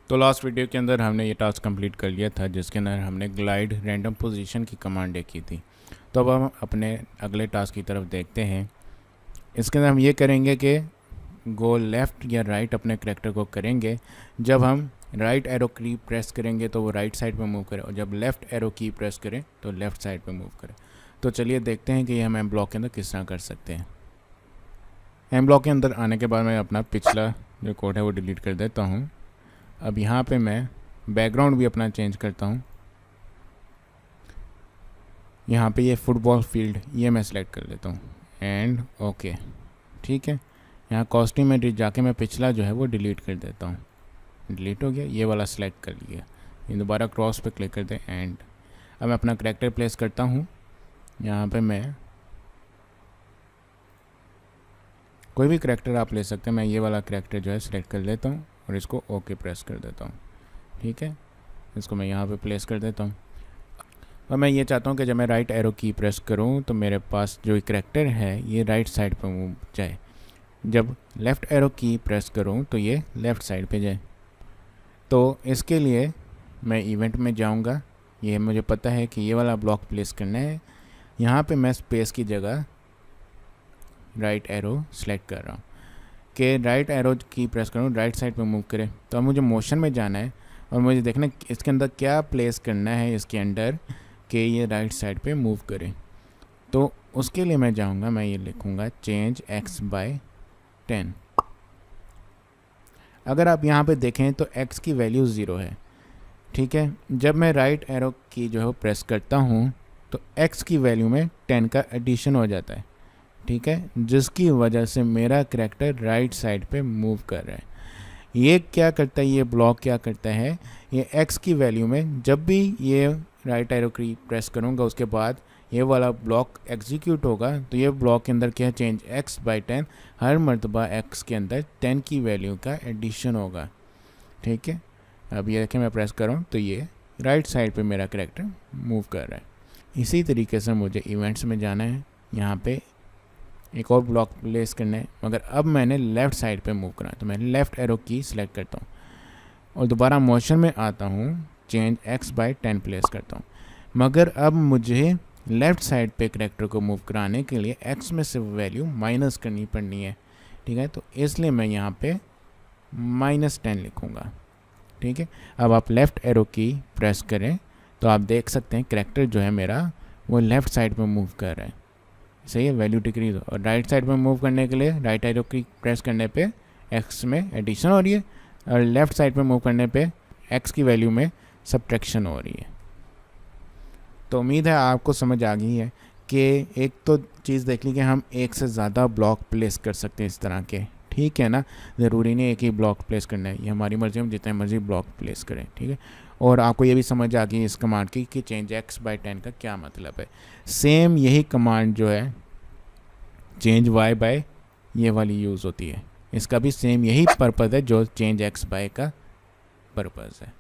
तो last video के अंदर हमने ये टास्क कंप्लीट कर लिया था, जिसके अंदर हमने ग्लाइड रैंडम पोजीशन की कमांड देखी थी। तो अब हम अपने अगले टास्क की तरफ देखते हैं। इसके अंदर हम ये करेंगे कि गो लेफ़्ट या राइट अपने करेक्टर को करेंगे। जब हम राइट एरो की प्रेस करेंगे तो वो राइट साइड पे मूव करे, और जब लेफ़्ट एरो की प्रेस करें तो लेफ़्ट साइड पे मूव करे। तो चलिए देखते हैं कि ये हम एम ब्लॉक के अंदर किस तरह कर सकते हैं। एम ब्लॉक के अंदर आने के बाद मैं अपना पिछला जो कोड है वो डिलीट कर देता हूँ। अब यहाँ पे मैं बैकग्राउंड भी अपना चेंज करता हूँ। यहाँ पे ये फुटबॉल फील्ड ये मैं सेलेक्ट कर लेता हूँ एंड ओके, ठीक है। यहाँ कॉस्ट्यूम में जाके मैं पिछला जो है वो डिलीट कर देता हूँ। डिलीट हो गया, ये वाला सेलेक्ट कर लिया। ये दोबारा क्रॉस पे क्लिक कर दें एंड अब मैं अपना करैक्टर प्लेस करता हूँ। यहाँ पे मैं कोई भी करैक्टर आप ले सकते हैं। मैं ये वाला करैक्टर जो है सिलेक्ट कर लेता हूँ और इसको ओके प्रेस कर देता हूँ, ठीक है। इसको मैं यहाँ पे प्लेस कर देता हूँ। और मैं ये चाहता हूँ कि जब मैं राइट एरो की प्रेस करूँ तो मेरे पास जो करैक्टर है ये राइट साइड पे मूव जाए। जब लेफ़्ट एरो की प्रेस करूँ तो ये लेफ़्ट साइड पे जाए। तो इसके लिए मैं इवेंट में जाऊँगा। ये मुझे पता है कि ये वाला ब्लॉक प्लेस करना है। यहाँ पे मैं स्पेस की जगह राइट एरो सेलेक्ट कर रहा हूँ कि राइट एरो की प्रेस करूँ राइट साइड पे मूव करे। तो अब मुझे मोशन में जाना है और मुझे देखना है इसके अंदर क्या प्लेस करना है इसके अंदर कि ये राइट साइड पे मूव करे। तो उसके लिए मैं जाऊँगा, मैं ये लिखूँगा चेंज x बाय 10। अगर आप यहाँ पे देखें तो x की वैल्यू 0 है, ठीक है। जब मैं राइट एरो की जो है प्रेस करता हूँ तो x की वैल्यू में 10 का एडिशन हो जाता है, ठीक है, जिसकी वजह से मेरा करैक्टर राइट साइड पे मूव कर रहा है। ये क्या करता है, ये ब्लॉक क्या करता है, ये x की वैल्यू में जब भी ये राइट एरो की प्रेस करूँगा उसके बाद ये वाला ब्लॉक एग्जीक्यूट होगा। तो ये ब्लॉक के अंदर क्या चेंज x बाय 10, हर मरतबा x के अंदर 10 की वैल्यू का एडिशन होगा, ठीक है। अब ये देखें मैं प्रेस कर रहा हूँ तो ये राइट साइड पे मेरा करैक्टर मूव कर रहा है। इसी तरीके से मुझे इवेंट्स में जाना है, यहाँ पे एक और ब्लॉक प्लेस करना है, मगर अब मैंने लेफ़्ट साइड पे मूव करना है। तो मैं लेफ़्ट एरो की सिलेक्ट करता हूँ और दोबारा मोशन में आता हूँ, चेंज x बाय 10 प्लेस करता हूँ। मगर अब मुझे लेफ़्ट साइड पे करैक्टर को मूव कराने के लिए x में से वैल्यू माइनस करनी पड़नी है, ठीक है। तो इसलिए मैं यहाँ पे -10 लिखूँगा, ठीक है। अब आप लेफ़्ट एरो की प्रेस करें तो आप देख सकते हैं करैक्टर जो है मेरा वो लेफ़्ट साइड पे मूव कर रहा है, सही है, वैल्यू डिक्रीज। और राइट साइड पे मूव करने के लिए राइट एरो की प्रेस करने पे x में एडिशन हो रही है और लेफ़्ट साइड पे मूव करने पे x की वैल्यू में सब्ट्रैक्शन हो रही है। तो उम्मीद है आपको समझ आ गई है कि एक तो चीज़ देख ली कि हम एक से ज़्यादा ब्लॉक प्लेस कर सकते हैं इस तरह के, ठीक है ना। ज़रूरी नहीं एक ही ब्लॉक प्लेस करना है, ये हमारी मर्ज़ी, हम जितने मर्ज़ी ब्लॉक प्लेस करें, ठीक है। और आपको ये भी समझ आ गई इस कमांड की कि चेंज x बाय 10 का क्या मतलब है। सेम यही कमांड जो है चेंज y बाय ये वाली यूज़ होती है, इसका भी सेम यही पर्पज़ है जो चेंज x बाय का पर्पज़ है।